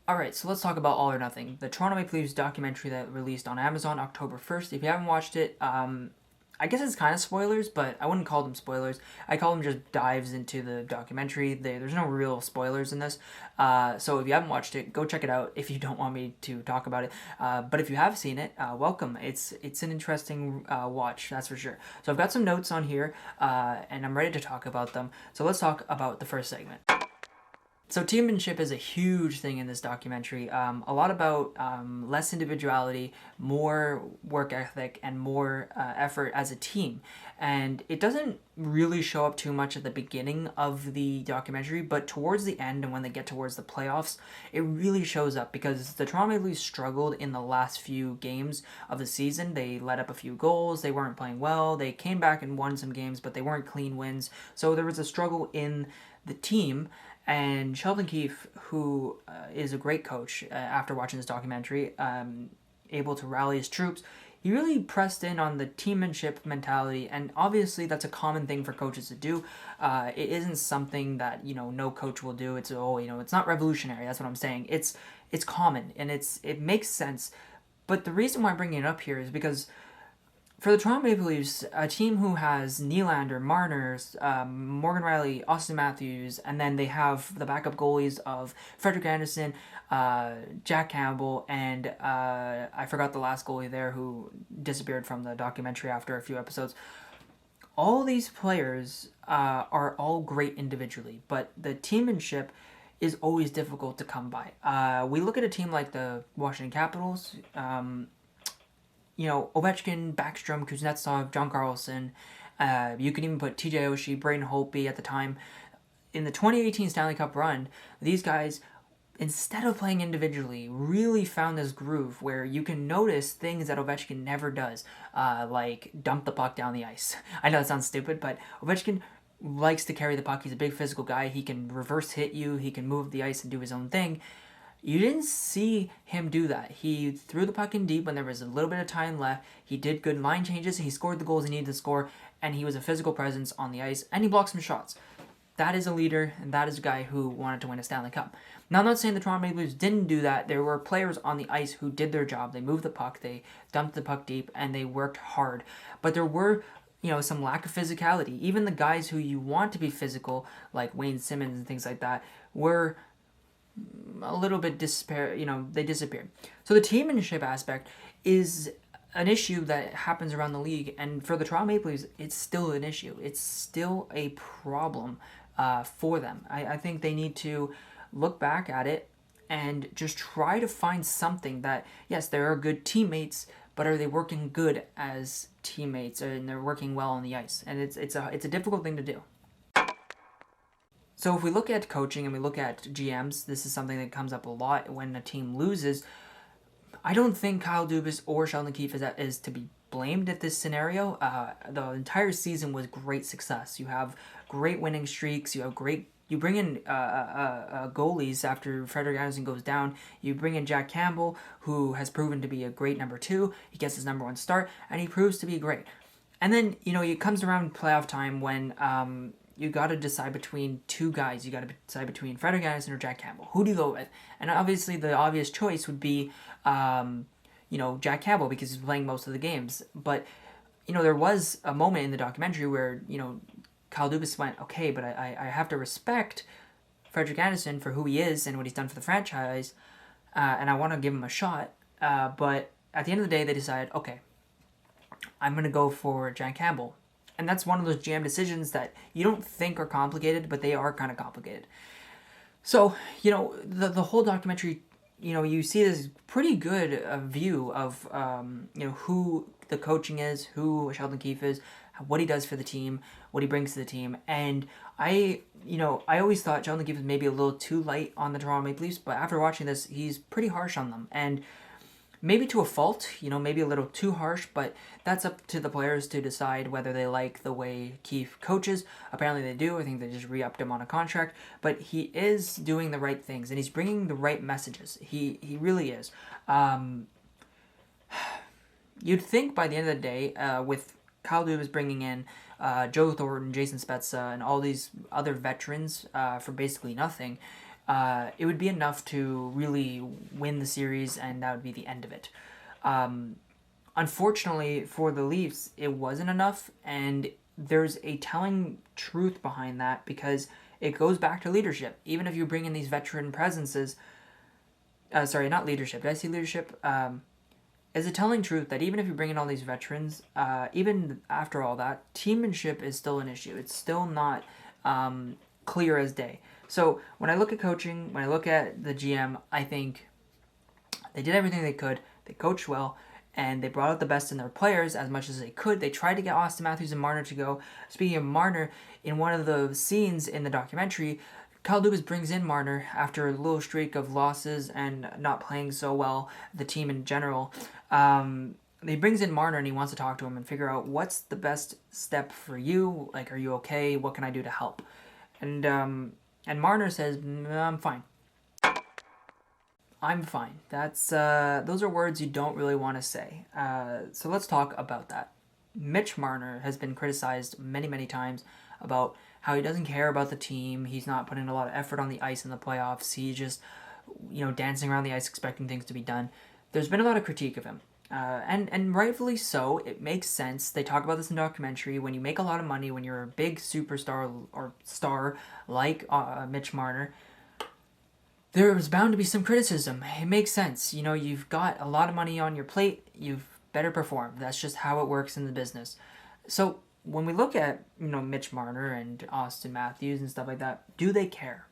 Alright, so let's talk about All or Nothing, the Toronto Maple Leafs documentary that released on Amazon October 1st. If you haven't watched it, I guess it's kind of spoilers, but I wouldn't call them spoilers. I call them just dives into the documentary. There's no real spoilers in this. So if you haven't watched it, go check it out if you don't want me to talk about it. But if you have seen it, welcome. It's an interesting watch, that's for sure. So I've got some notes on here, and I'm ready to talk about them. So let's talk about the first segment. So teammanship is a huge thing in this documentary. A lot about less individuality, more work ethic, and more effort as a team. And it doesn't really show up too much at the beginning of the documentary, but towards the end and when they get towards the playoffs, it really shows up because the Toronto Maple Leafs struggled in the last few games of the season. They let up a few goals. They weren't playing well. They came back and won some games, but they weren't clean wins. So there was a struggle in the team. And Sheldon Keefe, who is a great coach after watching this documentary, able to rally his troops, he really pressed in on the teammanship mentality, and obviously that's a common thing for coaches to do. It isn't something that no coach will do. It's it's not revolutionary. That's what I'm saying. It's common and it makes sense. But the reason why I'm bringing it up here is because for the Toronto Maple Leafs, a team who has Nylander, Marner, Morgan Riley, Austin Matthews, and then they have the backup goalies of Frederik Andersen, Jack Campbell, and I forgot the last goalie there who disappeared from the documentary after a few episodes. All these players are all great individually, but the teammanship is always difficult to come by. We look at a team like the Washington Capitals. Ovechkin, Backstrom, Kuznetsov, John Carlson. You can even put TJ Oshie, Braden Holtby at the time. In the 2018 Stanley Cup run, these guys, instead of playing individually, really found this groove where you can notice things that Ovechkin never does, like dump the puck down the ice. I know that sounds stupid, but Ovechkin likes to carry the puck. He's a big physical guy. He can reverse hit you. He can move the ice and do his own thing. You didn't see him do that. He threw the puck in deep when there was a little bit of time left. He did good line changes. He scored the goals he needed to score, and he was a physical presence on the ice, and he blocked some shots. That is a leader, and that is a guy who wanted to win a Stanley Cup. Now, I'm not saying the Toronto Maple Leafs didn't do that. There were players on the ice who did their job. They moved the puck, they dumped the puck deep, and they worked hard. But there were some lack of physicality. Even the guys who you want to be physical, like Wayne Simmons and things like that, were a little bit they disappeared. So the teammanship aspect is an issue that happens around the league, and for the Toronto Maple Leafs, it's still an issue. It's still a problem for them. I think they need to look back at it and just try to find something that, yes, there are good teammates, but are they working good as teammates and they're working well on the ice? And it's a difficult thing to do. So if we look at coaching and we look at GMs, this is something that comes up a lot when a team loses. I don't think Kyle Dubas or Sheldon Keefe is to be blamed at this scenario. The entire season was great success. You have great winning streaks. You bring in goalies after Frederik Andersen goes down. You bring in Jack Campbell, who has proven to be a great number 2. He gets his number 1 start, and he proves to be great. And then, it comes around playoff time when you got to decide between two guys. You got to decide between Frederik Andersen or Jack Campbell. Who do you go with? And obviously the obvious choice would be, Jack Campbell, because he's playing most of the games. But, there was a moment in the documentary where, Kyle Dubas went, okay, but I have to respect Frederik Andersen for who he is and what he's done for the franchise, and I want to give him a shot. But at the end of the day, they decided, okay, I'm going to go for Jack Campbell. And that's one of those GM decisions that you don't think are complicated, but they are kind of complicated. So, the whole documentary, you see this pretty good view of, who the coaching is, who Sheldon Keefe is, what he does for the team, what he brings to the team. And I always thought Sheldon Keefe was maybe a little too light on the Toronto Maple Leafs, but after watching this, he's pretty harsh on them. And maybe to a fault, maybe a little too harsh, but that's up to the players to decide whether they like the way Keefe coaches. Apparently they do. I think they just re-upped him on a contract. But he is doing the right things, and he's bringing the right messages. He really is. You'd think by the end of the day, with Kyle Dubas bringing in Joe Thornton, Jason Spezza, and all these other veterans for basically nothing, it would be enough to really win the series, and that would be the end of it. Um, Unfortunately for the Leafs, it wasn't enough, and there's a telling truth behind that because it goes back to leadership. Even if you bring in these veteran presences, sorry, not leadership. Did I say leadership? Is a telling truth that even if you bring in all these veterans, even after all that, teammanship is still an issue. It's still not clear as day. So when I look at coaching, when I look at the GM, I think they did everything they could. They coached well, and they brought out the best in their players as much as they could. They tried to get Austin Matthews and Marner to go. Speaking of Marner, in one of the scenes in the documentary, Kyle Dubas brings in Marner after a little streak of losses and not playing so well, the team in general. He brings in Marner and he wants to talk to him and figure out what's the best step for you. Like, are you okay? What can I do to help? And Marner says, I'm fine. I'm fine. That's those are words you don't really want to say. So let's talk about that. Mitch Marner has been criticized many, many times about how he doesn't care about the team. He's not putting a lot of effort on the ice in the playoffs. He's just, dancing around the ice expecting things to be done. There's been a lot of critique of him. And rightfully so. It makes sense. They talk about this in the documentary. When you make a lot of money, when you're a big superstar or star like Mitch Marner, there's bound to be some criticism. It makes sense. You've got a lot of money on your plate. You've better perform. That's just how it works in the business. So when we look at, Mitch Marner and Austin Matthews and stuff like that, do they care?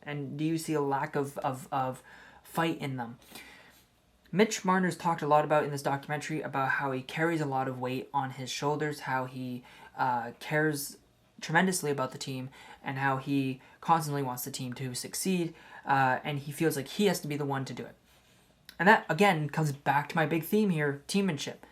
And do you see a lack of fight in them? Mitch Marner's talked a lot about in this documentary about how he carries a lot of weight on his shoulders, how he cares tremendously about the team, and how he constantly wants the team to succeed, and he feels like he has to be the one to do it. And that, again, comes back to my big theme here, teammanship.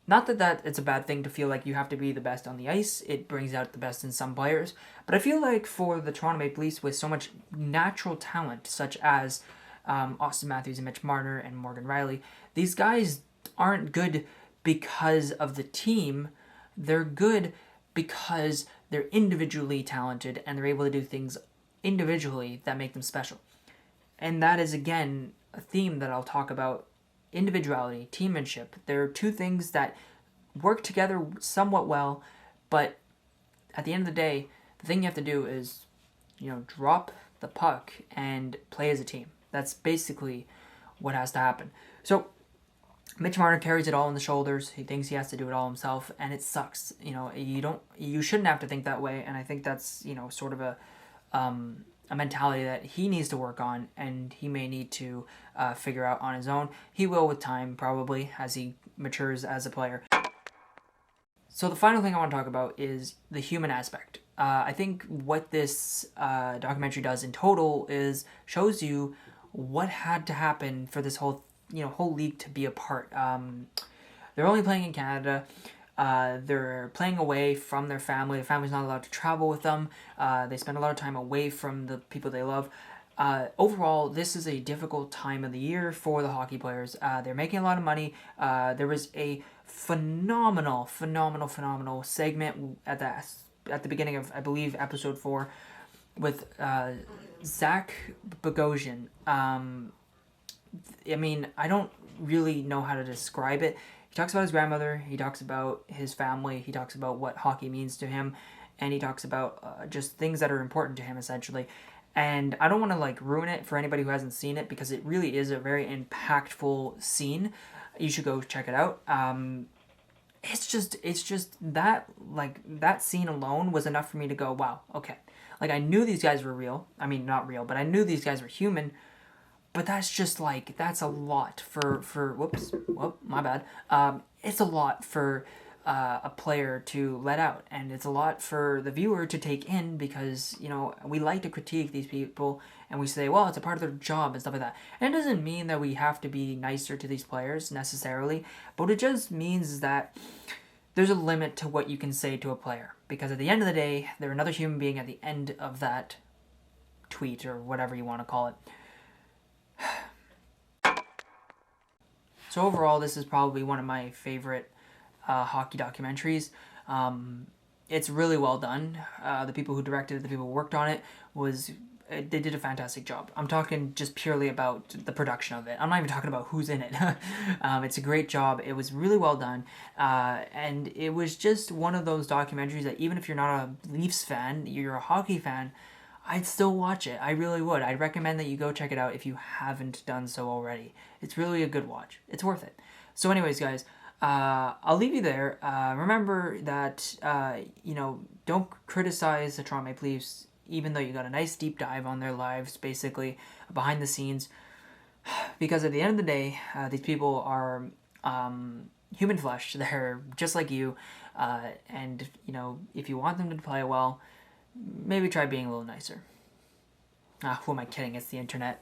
Not that it's a bad thing to feel like you have to be the best on the ice. It brings out the best in some players. But I feel like for the Toronto Maple Leafs with so much natural talent, such as Austin Matthews and Mitch Marner and Morgan Rielly, these guys aren't good because of the team. They're good because they're individually talented and they're able to do things individually that make them special. And that is, again, a theme that I'll talk about. Individuality, teammanship. There are two things that work together somewhat well, but at the end of the day, the thing you have to do is, drop the puck and play as a team. That's basically what has to happen. So Mitch Marner carries it all on the shoulders. He thinks he has to do it all himself, and it sucks. You shouldn't have to think that way, and I think that's, sort of a mentality that he needs to work on, and he may need to figure out on his own. He will with time, probably, as he matures as a player. So the final thing I want to talk about is the human aspect. I think what this documentary does in total is shows you what had to happen for this whole league to be apart. They're only playing in Canada. They're playing away from their family. The family's not allowed to travel with them. They spend a lot of time away from the people they love. Overall, this is a difficult time of the year for the hockey players. They're making a lot of money. There was a phenomenal segment at the beginning of, I believe, episode 4 with Zach Bogosian. I don't really know how to describe it. He talks about his grandmother, he talks about his family, he talks about what hockey means to him, and he talks about just things that are important to him, essentially. And I don't want to ruin it for anybody who hasn't seen it, because it really is a very impactful scene. You should go check it out. It's just that, that scene alone was enough for me to go, wow, okay. I knew these guys were real. I mean, not real, but I knew these guys were human. But that's just that's a lot for my bad. It's a lot for a player to let out, and it's a lot for the viewer to take in, because we like to critique these people and we say, well, it's a part of their job and stuff like that. And it doesn't mean that we have to be nicer to these players necessarily, but what it just means is that there's a limit to what you can say to a player, because at the end of the day, they're another human being at the end of that tweet or whatever you want to call it. So overall, this is probably one of my favorite hockey documentaries. It's really well done. The people who directed it, the people who worked on it, was they did a fantastic job. I'm talking just purely about the production of it. I'm not even talking about who's in it. It's a great job. It was really well done. And it was just one of those documentaries that even if you're not a Leafs fan, you're a hockey fan, I'd still watch it. I really would. I'd recommend that you go check it out if you haven't done so already. It's really a good watch. It's worth it. So anyways, guys, I'll leave you there. Remember that, don't criticize the Toronto Maple Leafs, even though you got a nice deep dive on their lives, basically, behind the scenes. Because at the end of the day, these people are human flesh. They're just like you. And, if you want them to play well, maybe try being a little nicer. Who am I kidding? It's the internet.